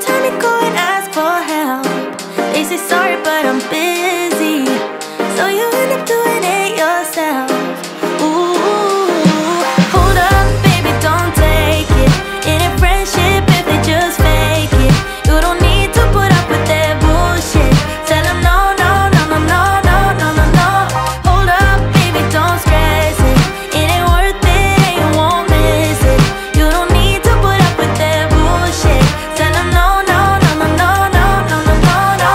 time you go and ask for help, they say sorry but I'm busy, so you end up doing it yourself. Ooh, hold up, baby, don't take it. It ain't friendship if they just fake it. You don't need to put up with their bullshit. Tell them no, no, no, no, no, no, no, no, no. Hold up, baby, don't stress it. It ain't worth it and you won't miss it. You don't need to put up with their bullshit. Tell them no, no, no, no, no, no, no, no, no, no.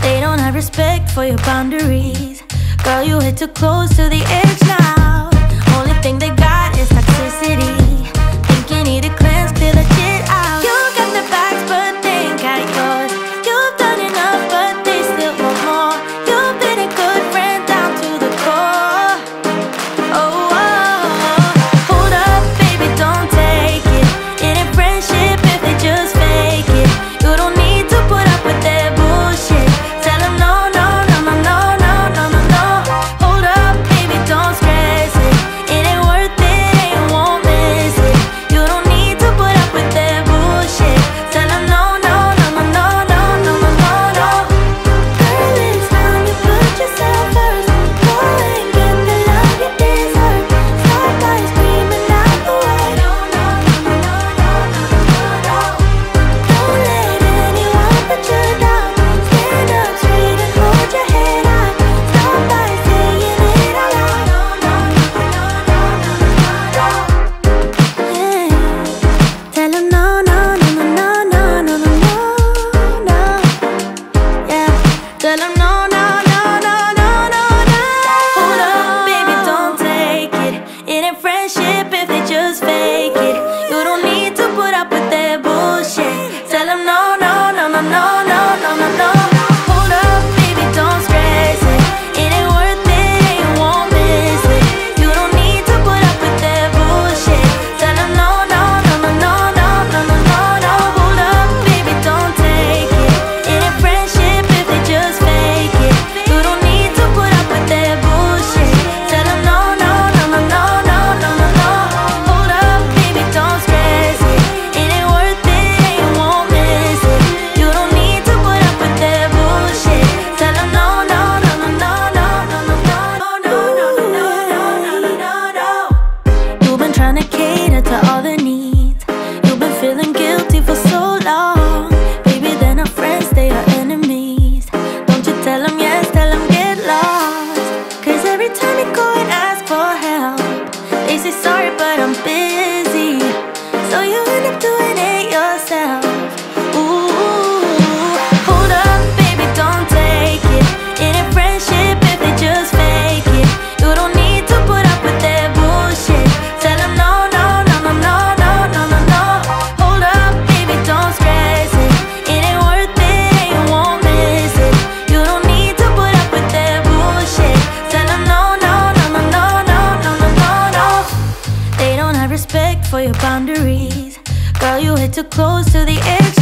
They don't have respect for your boundaries. Girl, you hit too close to the edge now. Only thing they got is toxicity. Think you need a cleanse, clear the shit out. You got the bags, but they ain't got yours. You've done enough, but they still want more. You've been a good friend down to the core. Oh, oh, oh. Hold up, baby, don't take it. It ain't friendship if they just fake it. You don't need to put up with their bullshit. Tell them no, no, no, no, no, no, no, no, no. Hold up, baby, don't stress it. It ain't worth it and you won't miss it. You don't need to put up with their bullshit. Tell them no, no, no, no, no, no, no, no, no, no. Girl, it's time you put yourself first. Go and get the love you deserve. Stop by screaming out the word. No, no, no, no, no, no, no, no. Don't let anyone put you down. Stand up straight and hold your head high. Stop by saying it out loud. No, no, no, no, no, no, no, no. Yeah. Tell them no, no, no, no, no, no, no, no, no. Yeah. Tell them no, no, no, no, no, no, no. Hold up, baby, don't take it. It ain't friendship if they just fake it. You don't need to put up with their bullshit. Tell them no, no, no, no, no, no, no, no, no. Hold up, baby, don't stress it. It ain't worth it and you won't miss it. You don't need to put up with their bullshit. Tell them no, no, no, no, no, no, no, no, no, no. Hold up, baby, don't take it. It ain't friendship if they just fake it. You don't need to put up with their bullshit. Tell them no, no, no, no, no, no, no, no, no. Hold up, baby, don't stress it. It ain't worth it and you won't miss it. You don't need to put up with their bullshit. Tell them no, no, no, no, no, no, no, no, no, no, no, no, no, no, no, no. You've been trying to cater to all their needs. You've been feeling guilty for so long. Baby, they're not friends, they are enemies. Don't you tell them yes, tell them get lost. Cause every time you go and ask for help, they say sorry but I'm busy, so you end up doing it yourself. Ooh, hold up, baby, don't take it. It ain't friendship if they just fake it. You don't need to put up with their bullshit. Tell them no, no, no, no, no, no, no, no, no. Hold up, baby, don't stress it. It ain't worth it and you won't miss it. You don't need to put up with their bullshit. Tell them no, no, no, no, no, no, no, no, no, no. They don't have respect for your boundaries. Girl, you hit too close to the edge